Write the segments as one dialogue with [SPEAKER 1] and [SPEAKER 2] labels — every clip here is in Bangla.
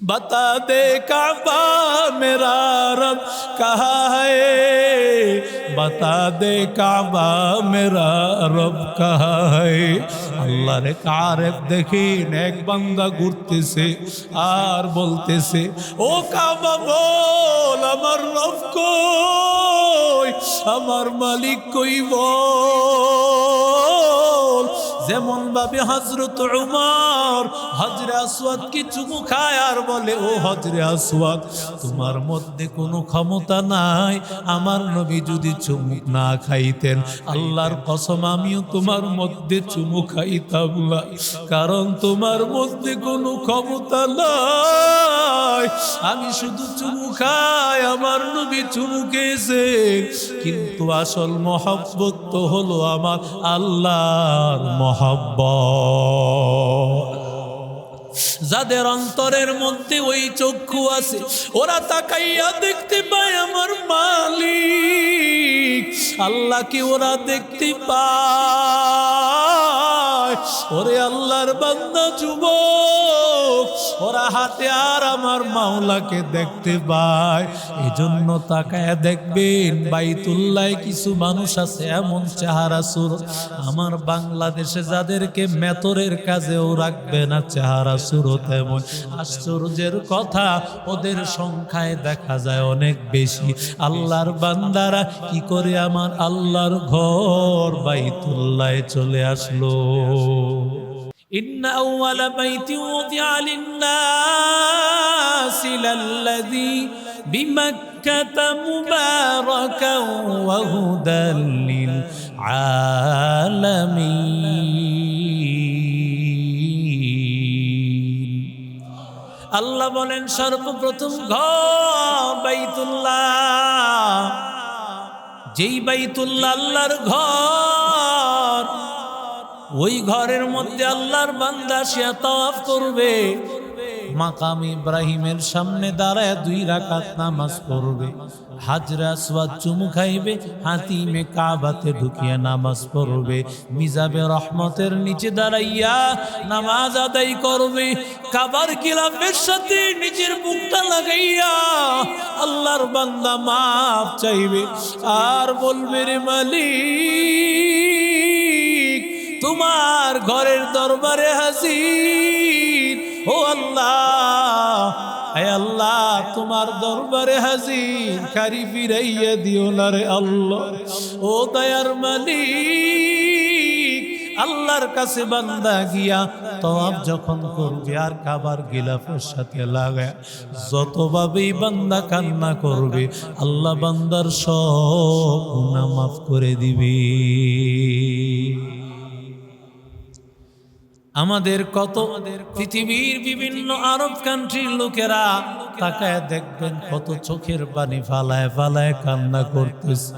[SPEAKER 1] बता दे काबा मेरा रब कहाँ है, बता दे काबा मेरा रब कहाँ है। আল্লাহর আরেফ দেখেন এক বান্দা ঘুরতেছে আর বলতেছে, ও কাবা বল আমার রব কই, আমার মালিক কই বল। যেমন ভাবে হযরত উমর হজরে আসওয়াদ কি চুমু খায় আর বলে, ও হজরে আসওয়াদ তোমার মধ্যে কোনো ক্ষমতা নাই, আমার নবী যদি চুমুক না খাইতেন আল্লাহর কসম আমিও তোমার মধ্যে চুমু খাইতাম না, কারণ তোমার মধ্যে কোনো ক্ষমতা নাই। আমি শুধু চুমু খাই, আমার নবী চুমু খেয়েছে, কিন্তু আসল মহব্বত তো হলো আমার আল্লাহর মহব্বত। যাদের অন্তরের মধ্যে ওই চক্ষু আছে ওরা তাকাইয়া দেখতে পায় আমার মালিক আল্লাহকে, ওরা দেখতে পায়। ওরে আল্লাহর বান্দা যুবক, ওরা হাতে আর আমার মাওলাকে দেখতে পায়। এজন্য তাকায়া দেখবেন বাইতুল্লাহ কিছু মানুষ আছে এমন চেহারা সুরত, আমার বাংলাদেশে যাদেরকে মেতরের কাজেও রাখবে না চেহারা সুরত এমন। আশ্চর্যের কথা ওদের সংখ্যায় দেখা যায় অনেক বেশি। আল্লাহর বান্দারা কি করে আমার আল্লাহর ঘর বাইতুল্লাহ চলে আসলো। إن أول بيت وضع للناس للذي بمكة مباركا وهدى للعالمين। আল্লাহ বলেন সর্বপ্রথম ঘর বাইতুল্লাহ, যেই বাইতুল্লাহ আল্লাহর ঘর, ওই ঘরের মধ্যে আল্লাহর বান্দা সে তাওয়াফ করবে, মাকাম ইব্রাহিমের সামনে দাঁড়ায় 2 রাকাত নামাজ পড়বে, হাজরে আসওয়াদ চুমু খাইবে, হাতিমে কাবাতে ঢুকিয়ে নামাজ পড়বে, মিজাবে রহমতের নিচে দাঁড়াইয়া নামাজ আদায় করবে, কাবার গিলাফের সাথে নিজের বুকটা লাগাইয়া আল্লাহর বান্দা মাফ চাইবে আর বলবে, রে মালিক তোমার ঘরের দরবারে হাজির, ও আল্লাহ, হে আল্লাহ তোমার দরবারে হাজির, খারি ফিরাইয়া দিও না রে আল্লাহ। ও দয়ার মালিক, আল্লাহর কাছে বান্দা গিয়া তওয়াফ যখন করবে আর কাবার গিলাফের সাথে লাগায় যতভাবেই বান্দা কান্না করবে আল্লাহ বান্দার সব গুনাহ মাফ করে দিবে। আমাদের কত পৃথিবীর বিভিন্ন আরব কান্ট্রির লোকেরা তাকায় দেখবেন কত চোখের পানি ফালায় ফালায় কান্না করতেছে,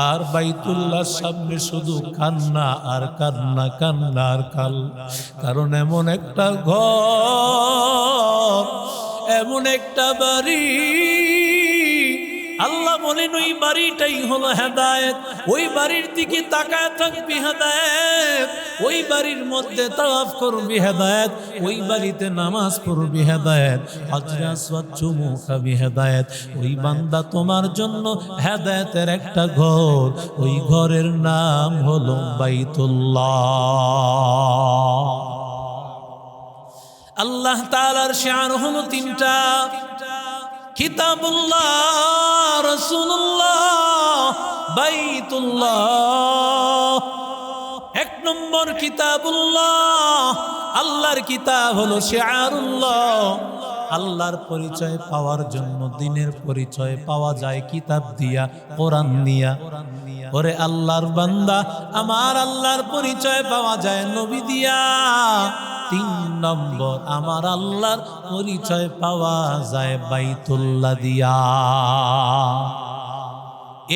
[SPEAKER 1] আর বাইতুল্লাহর সামনে শুধু কান্না আর কান্না, কান্না আর কান্না। কারণ এমন একটা ঘর, এমন একটা বাড়ি, আল্লাহ বলেন ওই বাড়িটাই হলো হেদায়েত। ওই বাড়ির দিকে তাকায় থাকবি হেদায়েত, ওই বাড়ির মধ্যে তাওয়াফ করবি হেদায়েত, ওই বাড়িতে নামাজ পড়বি হেদায়েত, হজরে আসওয়াদ চুমু খাবি হেদায়েত। ওই বান্দা তোমার জন্য হেদায়েতের একটা ঘর, ওই ঘরের নাম হলো বাইতুল্লাহ। আল্লাহ তাআলার শান হলো 3টা, কিতাবুল্লাহ, রাসূলুল্লাহ, বাইতুল্লাহ। 1 নম্বর কিতাবুল্লাহ, আল্লাহর কিতাব হলো শিআরুল্লাহ। আল্লাহর পরিচয় পাওয়ার জন্য, দিনের পরিচয় পাওয়া যায় কিতাব দিয়া, কোরআন দিয়া। ওরে আল্লাহর বান্দা, আমার আল্লাহর পরিচয় পাওয়া যায় নবী দিয়া। 3 নম্বর আমার আল্লাহর পরিচয় পাওয়া যায় বাইতুল্লাহ দিয়া।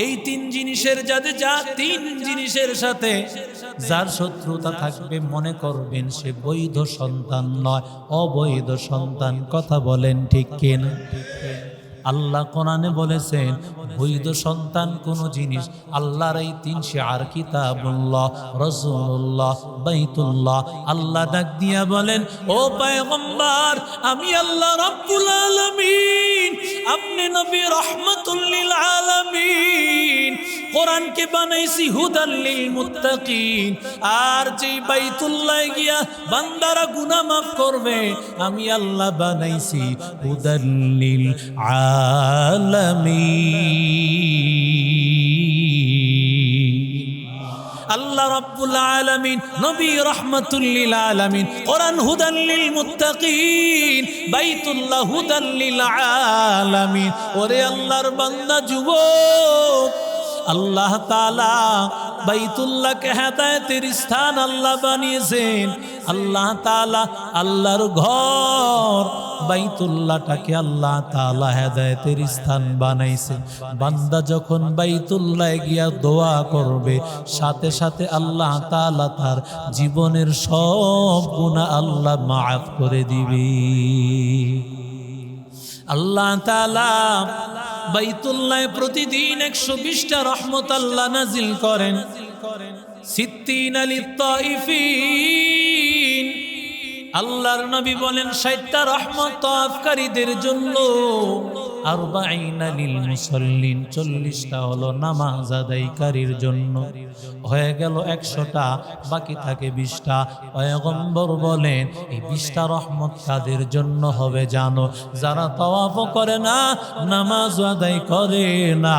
[SPEAKER 1] এই 3 জিনিসের যাতে, যা 3 জিনিসের সাথে যার শত্রুতা থাকবে মনে করবেন সে বৈধ সন্তান নয়, অবৈধ সন্তান। কথা বলেন ঠিক কিনা? আল্লাহ কোরআনে বলেছেন বৈধ সন্তান কোন জিনিস আল্লাহর এই তিন শিআর কিতাবুল্লাহ, রাসূলুল্লাহ, বাইতুল্লাহ। আল্লাহ ডাক দিয়া বলেন, ও পয়গম্বর, আমি আল্লাহ রাব্বুল আলামিন, আপনি নবী রাহমাতুল লিল আলামিন। কোরআনকে বানাইছি হুদাল লিল মুত্তাকিন। আর যেই বাইতুল্লাহ গিয়া বান্দারা গুনাহ মাফ করবে, আমি আল্লাহ বানাইছি হুদাল লিল আলামিন। আল্লাহ রাব্বুল আলামিন, নবী রাহমাতুল লিল আলামিন, কোরআন হুদাল লিল মুত্তাকিন, বাইতুল্লাহ হুদাল লিল আলামিন। ওরে আল্লাহর বান্দা যুবক, আল্লাহ তাআলা বাইতুল্লাহকে হেদায়েতের স্থান আল্লাহ বানিয়েছেন। আল্লাহ তাআলা আল্লাহর ঘর বাইতুল্লাহটাকে আল্লাহ তাআলা হেদায়েতের স্থান বানাইছে। বান্দা যখন বাইতুল্লাহ গিয়া দোয়া করবে, সাথে সাথে আল্লাহ তাআলা তার জীবনের সব গুনাহ আল্লাহ মাফ করে দিবে। আল্লাহ তাআলা বাইতুল্লাহ প্রতিদিন 120টা রহমত আল্লাহ নাজিল করেন। সিত্তিনা লিত্তাইফিন, আল্লাহর নবী বলেন 60টা রহমত তাওয়াফকারীদের জন্য, 40 লিল মুসাল্লিন, 40টা হলো নামাজ আদায়কারীর জন্য। হয়ে গেল 100টা, বাকি থাকে 20টা। পয়গম্বর বলেন এই 20টা রহমত কাদের জন্য হবে জানো? যারা তাওয়াফ করে না, নামাজ আদায় করে না,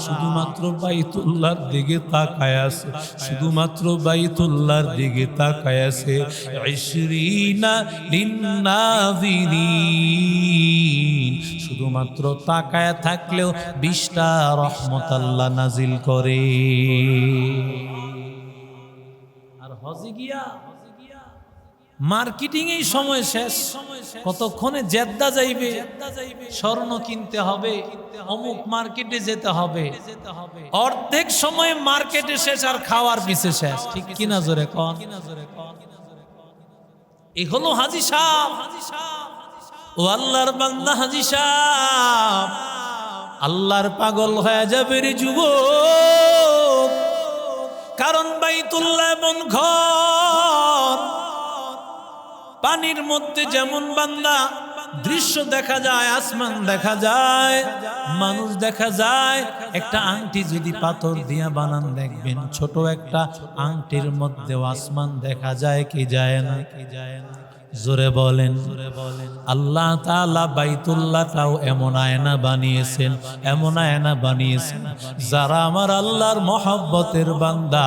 [SPEAKER 1] শুধুমাত্র বাইতুল্লাহর দিকে তাকায় আছে, শুধুমাত্র বাইতুল্লাহর দিকে তাকায় আছে। 20 লিন্নাযিরিন, শুধুমাত্র তাকায় থাকলেও 20টা রহমত আল্লাহ নাজিল করে। আর হজে গিয়া মার্কেটিং এই সময় শেষ, কতক্ষণে জেদ্দা যাইবে, স্বর্ণ কিনতে হবে, অমুক মার্কেটে যেতে হবে, অর্ধেক সময় মার্কেটে শেষ আর খাওয়ার পিছে শেষ। ঠিক কিনা জোরে কন? এই হলো হাজী সাহেব। ও আল্লাহর বান্দা হাজী সাহেব, আল্লাহর পাগল হয়ে যাবে রে যুবক। কারণ বাইতুল্লাহ এমন ঘর, পানির মধ্যে যেমন বান্দা দৃশ্য দেখা যায়, আসমান দেখা যায়, মানুষ দেখা যায়। একটা আংটি যদি পাথর দিয়া বানান, দেখবেন ছোট একটা আংটির মধ্যে আসমান দেখা যায় কি যায় না? জোরে বলেন। আল্লাহ তাআলা বাইতুল্লাহটাও এমন আয়না বানিয়েছেন, এমন আয়না বানিয়েছেন, যারা আমার আল্লাহর মহব্বতের বান্দা,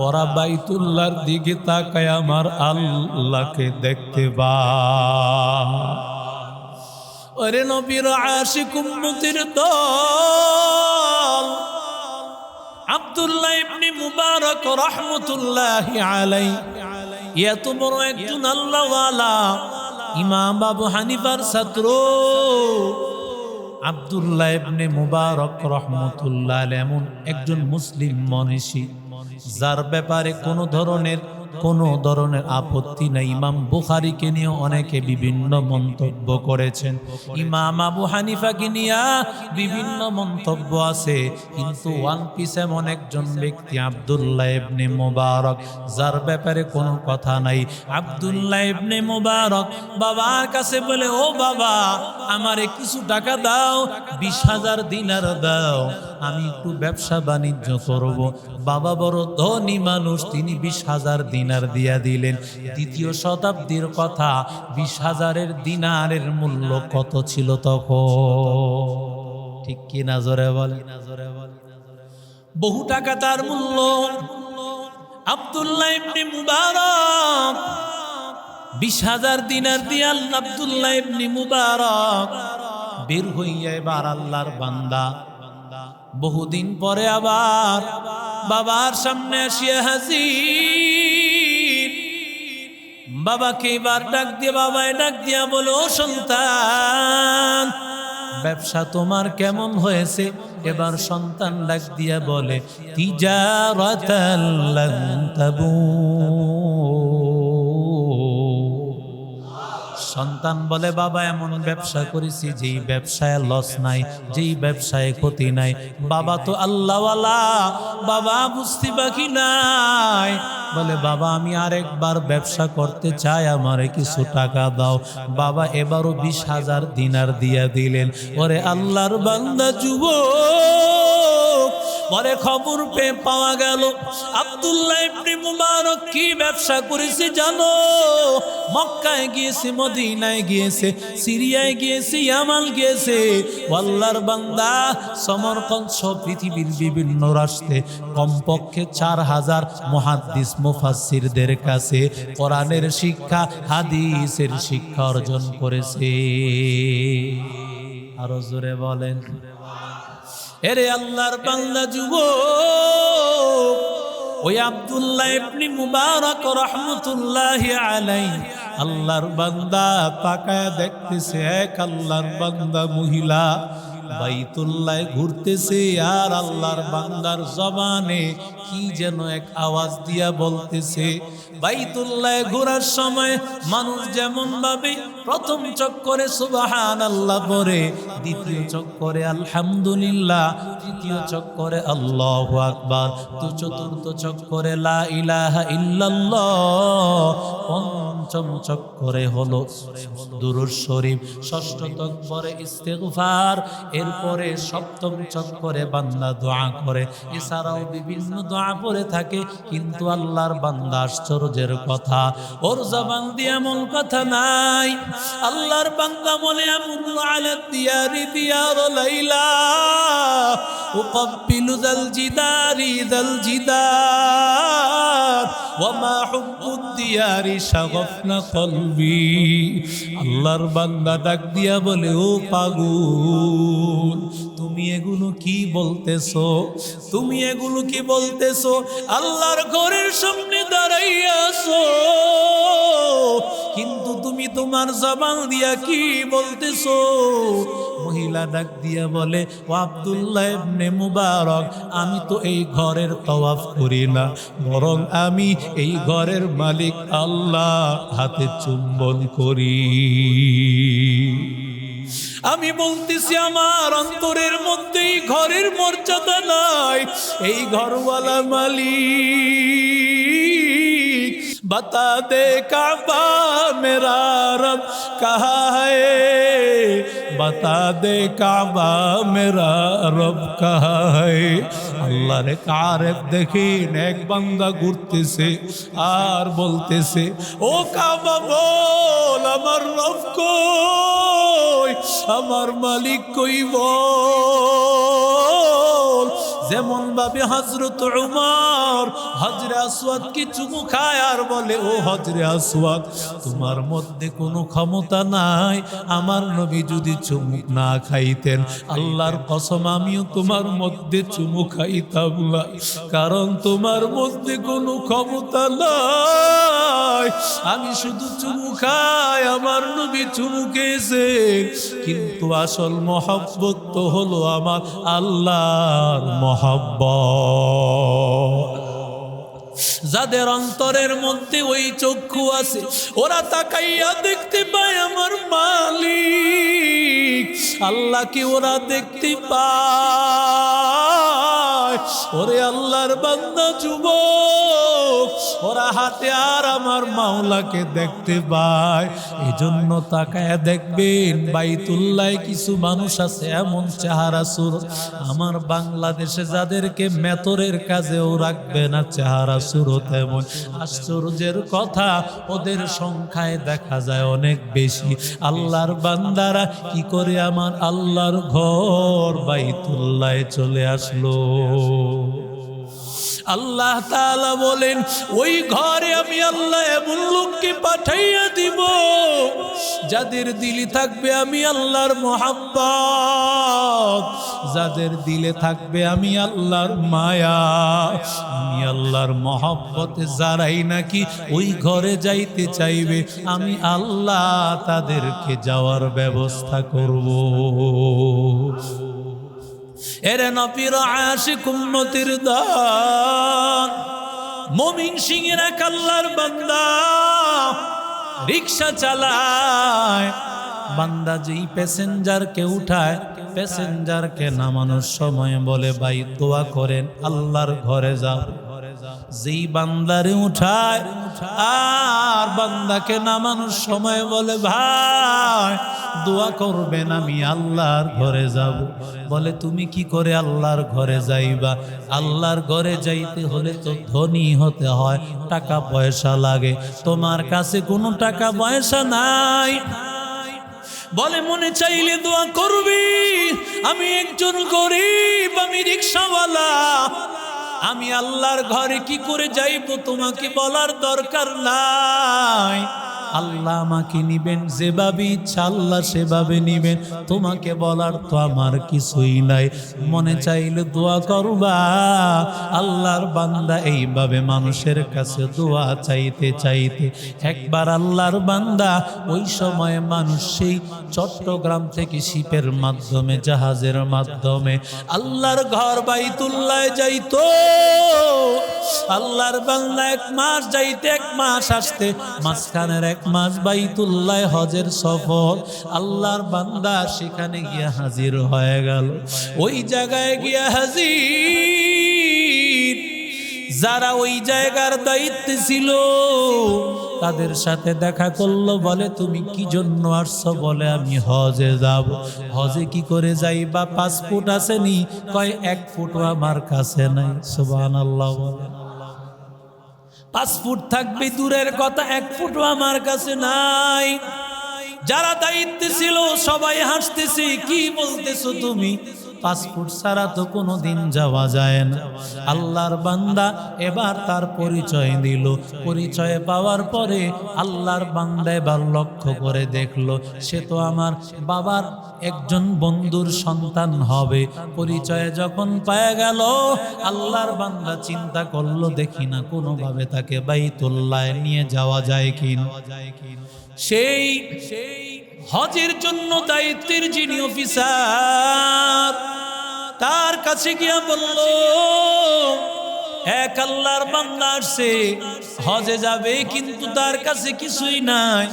[SPEAKER 1] ওরা বাইতুল্লাহর দিকে তাকায় আমার আল্লাহকে দেখতে পায়। ওরে নবীর আশিক উম্মতের দল, আব্দুল্লাহ ইবনে মুবারক রাহমাতুল্লাহি আলাইহি, এত বড় একজন আল্লাহওয়ালা, ইমাম আবু হানিফার ছাত্র আব্দুল্লাহ ইবনে মুবারক রাহমাতুল্লাহ আলাইহি এমন একজন মুসলিম মনীষী, যার ব্যাপারে কোনো ধরনের আপত্তি নাই। ইমাম বুখারীকে নিয়ে অনেকে বিভিন্ন মন্তব্য করেছেন, ইমাম আবু হানিফাকে নিয়ে বিভিন্ন মন্তব্য আছে, কিন্তু ওয়ান পিস এমন একজন ব্যক্তি আব্দুল্লাহ ইবনে মুবারক, যার ব্যাপারে কোনো কথা নাই। আব্দুল্লাহ ইবনে মুবারক বাবার কাছে বলে, ও বাবা, আমারে কিছু টাকা দাও, 20,000 দিনার দাও, আমি একটু ব্যবসা বাণিজ্য করব। বাবা বড় ধনী মানুষ, তিনি 20,000 দিনার দিয়া দিলেন। 2য় শতাব্দীর কথা, 20,000 দিনারের মূল্য কত ছিল তখন? ঠিক কি না জোরে বলে? বহু টাকা তার মূল্য। আব্দুল্লাহ ইবনে মুবারক 20,000 দিনার দিয়া আব্দুল্লাহ ইবনে মুবারক বের হইয়া এবার আল্লাহর বান্দা বহুদিন পরে আবার বাবার সামনে আসিয়া হাজির। বাবাকে এবার ডাক দিয়া বলো, সন্তান, ব্যবসা তোমার কেমন হয়েছে? এবার সন্তান ডাক দিয়া বলে, তিজারাতান লান তাবুর, সন্তান বলে বাবা এমন ব্যবসা করেছি যেই ব্যবসায় লস নাই, যেই ব্যবসায় ক্ষতি নাই। বাবা তো আল্লাহওয়ালা, বাবা বুঝতে বাকি নাই। বলে বাবা আমি আরেকবার ব্যবসা করতে চাই, আমারে কিছু টাকা দাও। বাবা এবারও 20,000 দিনার দিয়া দিলেন। ওরে আল্লাহর বান্দা যুবক, পরে খবর পেয়ে পাওয়া গেল আব্দুল্লাহ ইবনে মুবারক কি ব্যবসা করেছে জানো? মক্কায় গিয়েছে, মদিনায় গিয়েছে, সিরিয়ায় গিয়েছে, ইয়ামান গিয়েছে। আল্লাহর বান্দা সমরকন্দ সব পৃথিবীর বিভিন্ন রাষ্ট্রে কমপক্ষে 4000 মুহাদ্দিস মুফাসসিরদের কাছে কোরআনের শিক্ষা, হাদিসের শিক্ষা অর্জন করেছে। আরো জোরে বলেন। এরে আল্লাহর বান্দা যুবক, ওই আব্দুল্লাহ ইবনে মুবারক রাহমাতুল্লাহি আলাইহি আল্লাহর বান্দা তাকায় দেখতেছে এক আল্লাহর বান্দা মহিলা বাইতুল্লাহ ঘুরতেছে, আর আল্লাহর বান্দার জবানে কি যেন এক আওয়াজ দিয়া বলতেছে। বাইতুল্লাহ ঘোরার সময় মানুষ যেমন ভাবে প্রথম চক্করে সুবহানাল্লাহ পড়ে, দ্বিতীয় চক্করে আলহামদুলিল্লাহ, তৃতীয় চক্করে আল্লাহু আকবার, তো চতুর্থ চক্করে লা ইলাহা ইল্লাল্লাহ, পঞ্চম চক্করে হলো দুরূদ শরীফ, ষষ্ঠ চক্করে ইস্তিগফার, এরপরে সপ্তম চক্করে বান্দা দোয়া করে। এছাড়াও বিভিন্ন দোয়া পড়ে থাকে। কিন্তু আল্লাহর বান্দা আশ্চর্যের কথা, ওর জবান দিয়ে এমন কথা নাই। আল্লাহর বান্দা বলে আমুল্লু আলা দিয়ারি দিয়ার লাইলা উকাব্বিলু যাল জিদারি যাল জিদার ওয়া মা হুব্বুদ দিয়ারি শাগাফনা কলবি। আল্লাহর বান্দা ডাক দিয়া বলে ও পাগল, তুমি এগুলো কি বলতেছো? তুমি এগুলো কি বলতেছো? আল্লাহর ঘরের সামনে দাঁড়াইয়াছো, কিন্তু তুমি তোমার জবান দিয়া কি বলতেছো? মহিলা ডাক দিয়া বলে ও আব্দুল্লাহ ইবনে মুবারক, আমি তো এই ঘরের তওয়াফ করি না, বরং আমি এই ঘরের মালিক আল্লাহ হাতে চুম্বন করি। আমি বলতেছি আমার অন্তরের মধ্যে এই ঘরের মর্যাদা নাই, এই ঘরওয়ালা মালিক। बता दे काबा मेरा रब कहाँ है, बता दे काबा मेरा रब कहाँ है। আল্লাহর কারেব দেখেন এক বান্দা ঘুরতেছে আর বলতেছে ও কাবা বল আমার রব কই, আমার মালিক কই বল। যেমন ভাবে হযরত উমর হজরে আসওয়াদ কি চুমু খায় আর বলে ও হজরে আসওয়াদ, তোমার মধ্যে কোনো ক্ষমতা নাই, আমার নবী যদি চুমুক না খাইতেন আল্লাহর কসম আমিও তোমার মধ্যে চুমু খাইতাম না, কারণ তোমার মধ্যে কোনো ক্ষমতা নাই। আমি শুধু চুমু খাই, আমার নবী চুমু খেয়েছেন, কিন্তু আসল মহব্বত তো হলো আমার আল্লাহর মহব্বত। যাদের অন্তরের মধ্যে ওই চক্ষু আছে ওরা তাকাইয়া দেখতে পায় আমার মালিক আল্লাহকে, ওরা দেখতে পায়। ওরে আল্লাহর বান্দা যুবক, ওরা হাতে আর আমার মাওলাকে দেখতে পায়। এজন্য তাকায় দেখবেন বাইতুল্লাহ কিছু মানুষ আছে এমন চেহারা সুরত, আমার বাংলাদেশে যাদেরকে মেতরের কাজেও রাখবে না, চেহারা সুরত এমন। আশ্চর্যের কথা ওদের সংখ্যায় দেখা যায় অনেক বেশি। আল্লাহর বান্দারা কি করে আমার আল্লাহর ঘর বাইতুল্লাহ চলে আসলো? আল্লাহ তাআলা বলেন ওই ঘরে আমি আল্লাহ এমন লোককে পাঠাইয়া দিব যাদের দিলে থাকবে আমি আল্লাহর মহব্বত, যাদের দিলে থাকবে আমি আল্লাহর মায়া। আমি আল্লাহর মহব্বতে যারাই নাকি ওই ঘরে যাইতে চাইবে আমি আল্লাহ তাদেরকে যাওয়ার ব্যবস্থা করব। এরে নবীর আশিক উম্মতির দান মুমিন সিংহের এক আল্লাহর বান্দা রিক্সা চালায়, বান্দা যেই প্যাসেঞ্জারকে উঠায়, প্যাসেঞ্জারকে নামানোর সময় বলে ভাই দোয়া করেন আল্লাহর ঘরে যাও। যেই বান্দারে উঠায় আর বান্দাকে নামানোর সময় বলে ভাই দোয়া করবেন আমি আল্লাহর ঘরে যাব। বলে তুমি কি করে আল্লাহর ঘরে যাইবা? আল্লাহর ঘরে যাইতে হলে তো ধনী হতে হয়, টাকা পয়সা লাগে। তোমার কাছে কোনো টাকা পয়সা নাই। বলে মনে চাইলে দোয়া করবি, আমি একজন গরিব, আমি রিকশাওয়ালা, আমি আল্লাহর ঘরে কি করে যাইব তোমাকে বলার দরকার নাই। আল্লাহ আমাকে নিবেন যেভাবে ইচ্ছা, আল্লাহ সেভাবে নিবেন, তোমাকে বলার তো আমার কিছুই নাই। মনে চাইলে দোয়া করবা। আল্লাহর বান্দা এইভাবে মানুষের কাছে দোয়া চাইতে চাইতে একবার আল্লাহর বান্দা, ওই সময় মানুষ সেই চট্টগ্রাম থেকে শিপের মাধ্যমে, জাহাজের মাধ্যমে আল্লাহর ঘর বাইতুল্লাহ যাইতো। আল্লাহর বান্দা 1 মাস যাইতে 1 মাস আসতে, মাঝখানের 1 মাস বাইতুল্লাহ হজের সফর। আল্লাহর বান্দা সেখানে গিয়া হাজির হয়ে গেল। ওই জায়গায় গিয়া হাজির, যারা ওই জায়গার দায়িত্বে ছিল তাদের সাথে দেখা করলো। বলে তুমি কি জন্য আসছো? বলে আমি হজে যাব। হজে কি করে যাইবা? পাসপোর্ট আসেনি? কয় 1 ফুটও আমার কাছে নাই। সুবহানাল্লাহ। পাসপোর্ট থাকবে দূরের কথা, 1 ফুটও আমার কাছে নাই। যারা দায়িত্বে ছিল সবাই হাসতেছে, কি বলতেছো তুমি? পাসপোর্ট ছাড়া তো কোনোদিন যাওয়া যায় না। আল্লাহর বান্দা এবার তার পরিচয় দিল। পরিচয় পাওয়ার পরে আল্লাহর বান্দা এবার লক্ষ্য করে দেখলো সে তো আমার বাবার একজন বন্ধুর সন্তান হবে। পরিচয় যখন পায়ে গেল, আল্লাহর বান্দা চিন্তা করলো দেখি না কোনোভাবে তাকে বাইতুল্লাহ নিয়ে যাওয়া যায় কিনা। সেই হজের জন্য দায়িত্বের যিনি অফিসার, তার কাছে গিয়া বলল এক আল্লাহর বান্দা আসছে, হজে যাবে কিন্তু তার কাছে কিছুই নাই,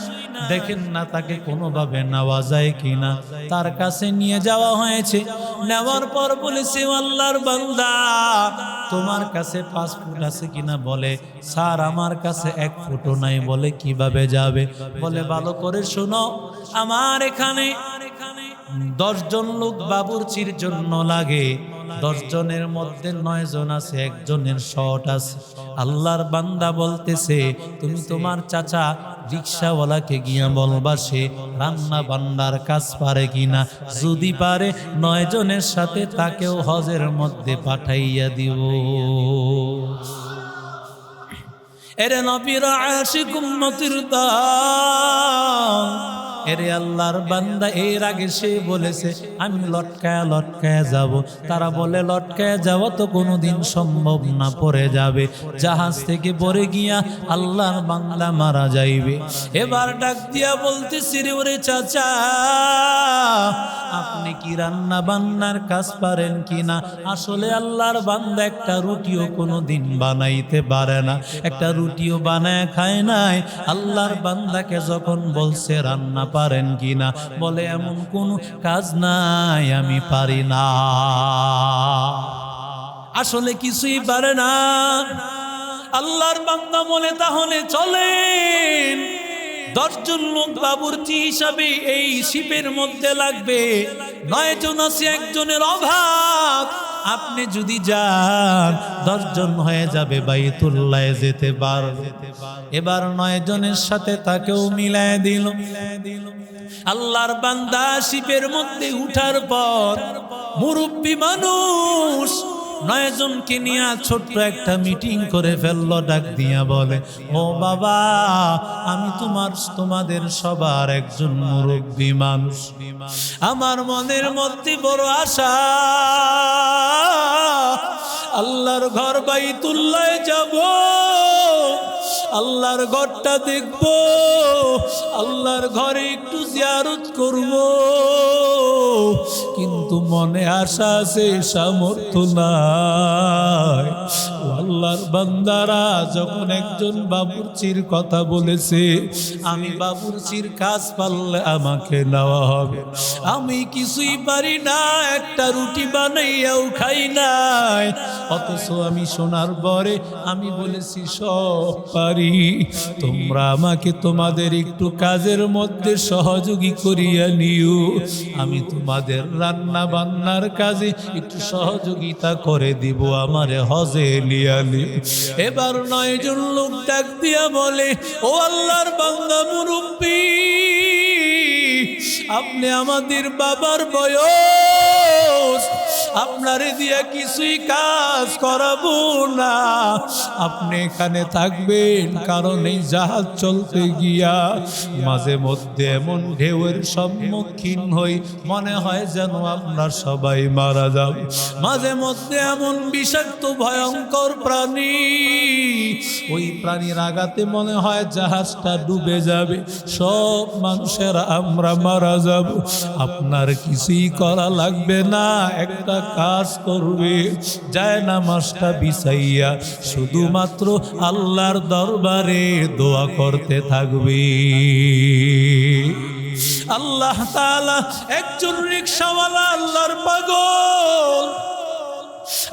[SPEAKER 1] দেখেন না তাকে কোনোভাবে নেওয়া যায় কিনা। তার কাছে নিয়ে যাওয়া হয়েছে। নেওয়ার পর বলেছে আল্লাহর বান্দা তোমার কাছে পাসপোর্ট আছে কিনা? বলে স্যার আমার কাছে 1 ফুটও নাই। বলে কিভাবে যাবে? বলে ভালো করে শোনো, আমার এখানে 10 জন লোক বাবুর্চির জন্য লাগে। 10 জনের মধ্যে 9 জন আছে, 1 জনের শর্ট আছে। আল্লাহর বান্দা বলতেছে তুমি তোমার চাচা রিকশাওয়ালাকে গিয়া বলবা সে রান্না বান্নার কাজ পারে কিনা। যদি পারে 9 জনের সাথে তাকেও হজের মধ্যে পাঠাইয়া দিব। এরে নবীর আশিক উম্মতির দল, এরে আল্লাহর বান্দা এর আগে সে বলেছে আমি লটকায়া লটকায়া যাব। তারা বলে লটকায়া যাওয়া তো কোনোদিন সম্ভব না, পড়ে যাবে, জাহাজ থেকে পড়ে গিয়া আল্লাহর বান্দা মারা যাইবে। এবার ডাক দিয়া বলতেছি রে ওরে চাচা আপনি কি রান্না বান্নার কাজ পারেন কিনা? আসলে আল্লাহর বান্দা একটা রুটিও কোনোদিন বানাইতে পারে না, একটা রুটিও বানায় খায় নাই। আল্লাহর বান্দাকে যখন বলছে রান্না পারেন কিনা, বলে এমন কোন কাজ নাই আমি পারি না, আসলে কিছুই পারে না। আল্লাহর বান্দা বলে তাহলে চলেন, 10 জন লোক বাবুর্চি হিসাবে এই শিপের মধ্যে লাগবে। 9 জন আছে, 1 জনের অভাব। আপনি যদি যান 10 জন হয়ে যাবে, বাইতুল্লাহ যেতে পারবে। এবার 9 জনের সাথে তাকেও মিলায় দিল। আল্লাহর বান্দা শিপের মধ্যে উঠার পর মুরব্বী মানুষ 9 জনকে নিয়ে ছোট্ট একটা মিটিং করে ফেললো। ডাক দিয়া বলে ও বাবা আমি তোমাদের সবার একজন মুরব্বী মানুষ, আমার মনের মধ্যে বড় আশা আল্লাহর ঘর বাইতুল্লাহ যাব, আল্লাহর ঘরটা দেখব, আল্লাহর ঘরে একটু জিয়ারত করব। কিন্তু মনে আশা আছে, সামর্থ্য নাই। আল্লাহর বান্দারা যখন একজন বাবুর্চির কথা বলেছে, আমি বাবুর্চির কাজ পারলে আমাকে নেওয়া হবে, আমি কিছুই পারি না, একটা রুটি বানাইয়াও খাই নাই, অথচ আমি শোনার পরে আমি বলেছি সব পারি, তোমরা আমাকে তোমাদের একটু কাজের মধ্যে সহযোগী করিয়া নিও, আমি তোমাদের রান্না বান্নার কাজে একটু সহযোগিতা করে দিব, আমারে হজে লিয়ালি। এবার 9 জন লোক ডাক দিয়া বলে, ও আল্লাহর বান্দা মুরব্বী, আপনি আমাদের বাবার বয়স, আপনারে দিয়া কিছুই কাজ করাবো না, আপনি এখানে থাকবেন, কারণ এই জাহাজ চলতে গিয়া মাঝে মধ্যে এমন ঢেউয়ের সম্মুখীন হই, মনে হয় যেন আমরা সবাই মারা যাব, মাঝে মধ্যে এমন বিষাক্ত ভয়ঙ্কর প্রাণী, ওই প্রাণীর আঘাতে মনে হয় জাহাজটা ডুবে যাবে, সব মানুষেরা আমরা মারা যাব, আপনার কিছুই করা লাগবে না, একটা কাজ করবে, যায় নামাজটা বিছাইয়া শুধুমাত্র আল্লাহর দরবারে দোয়া করতে থাকবে। আল্লাহ তাআলা একজন রিকশাওয়ালা, আল্লাহর পাগল,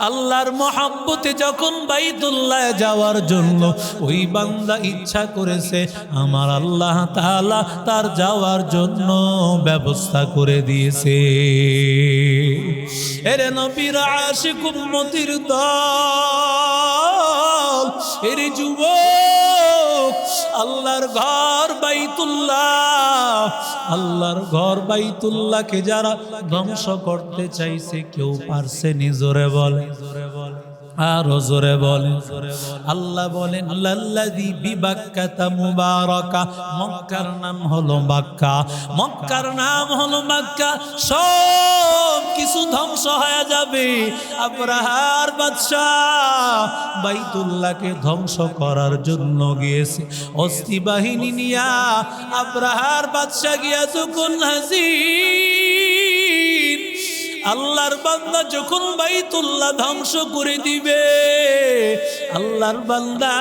[SPEAKER 1] আল্লাহর মহব্বতে যখন বাইতুল্লাহ যাওয়ার জন্য ওই বান্দা ইচ্ছা করেছে, আমার আল্লাহ তাআলা তার যাওয়ার জন্য ব্যবস্থা করে দিয়েছে। এরে নবীর আশিক উম্মতির দল, এরে যুবক, আল্লাহর ঘর বাইতুল্লাহ, আল্লাহর ঘর বাইতুল্লাহকে যারা ধ্বংস করতে চাইছে, কেউ পারছে নি? জোরে বলে, আরো জোরে বলে। আল্লাহ বলেন, আল্লাযী বিবাক্কাতা মুবারাকা, মক্কার নাম হলো মক্কা, মক্কার নাম হলো মক্কা, সব কিছু ধ্বংস হয়ে যাবে। আব্রাহার বাদশাহ বাইতুল্লাহকে ধ্বংস করার জন্য গিয়েছে, অস্তি বাহিনী নিয়া আব্রাহার বাদশাহ গিয়া যখন হাজির, আল্লাহর বান্দা যখন বাইতুল্লাহ ধ্বংস করে দিবে, আল্লাহর বান্দা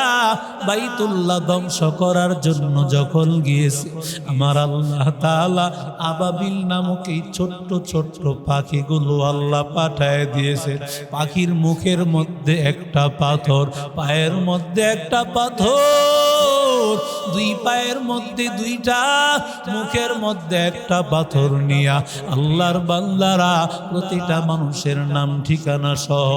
[SPEAKER 1] বাইতুল্লাহ ধ্বংস করার জন্য যখন গিয়েছে, আমার আল্লাহ তাআলা আবাবিল নামক এই ছোট্ট ছোট্ট পাখিগুলো আল্লাহ পাঠায় দিয়েছে। পাখির মুখের মধ্যে একটা পাথর, পায়ের মধ্যে একটা পাথর, দুই পায়ের মধ্যে দুইটা, মুখের মধ্যে একটা পাথর নিয়া আল্লাহর বান্দারা প্রতিটা মানুষের নাম ঠিকানা সহ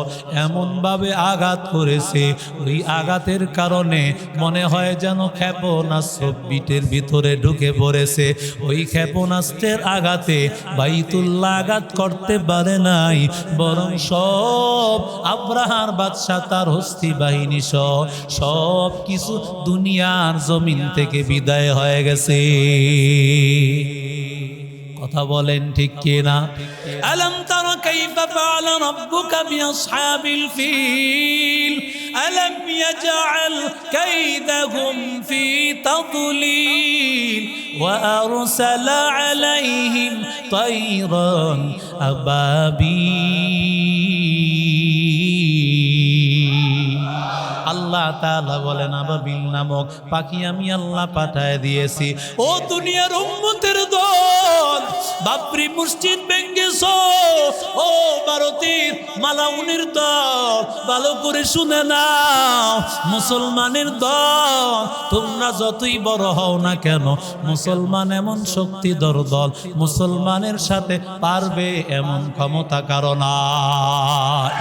[SPEAKER 1] এমন ভাবে আঘাত করেছে, ওই আঘাতের কারণে মনে হয় যেন ক্ষেপণাস্ত্র বিটের ভিতরে ঢুকে পড়েছে। ওই ক্ষেপণাস্ত্রের আঘাতে বাইতুল্লাহ আঘাত করতে পারে নাই, বরং সব আব্রাহার বাদশা তার হস্তি বাহিনী সহ সব কিছু দুনিয়ার জমিন থেকে বিদায় হয়ে গেছে। কথা বলেন ঠিক কিনা? আলম তারা কাইফা ফাআলা রাব্বুকা বিআসহাবিল ফিল আলম ইয়াজআল কাইদাহুম ফি তাদলিল ওয়া আরসালা আলাইহিম তায়রান আবাবিল। আল্লাহ তাআলা বলেন, আবাবিল নামক পাখি আমি আল্লাহ পাঠায় দিয়েছি। ও দুনিয়ার উম্মতের দল, বাবরি মসজিদ ভেঙ্গেছো, ও ভারতের মালাউনের দল, ভালো করে শুনে নাও, মুসলমানের দল, তোমরা যতই বড় হও না কেন, মুসলমান এমন শক্তিধর দল, মুসলমানের সাথে পারবে এমন ক্ষমতা কারো নাই।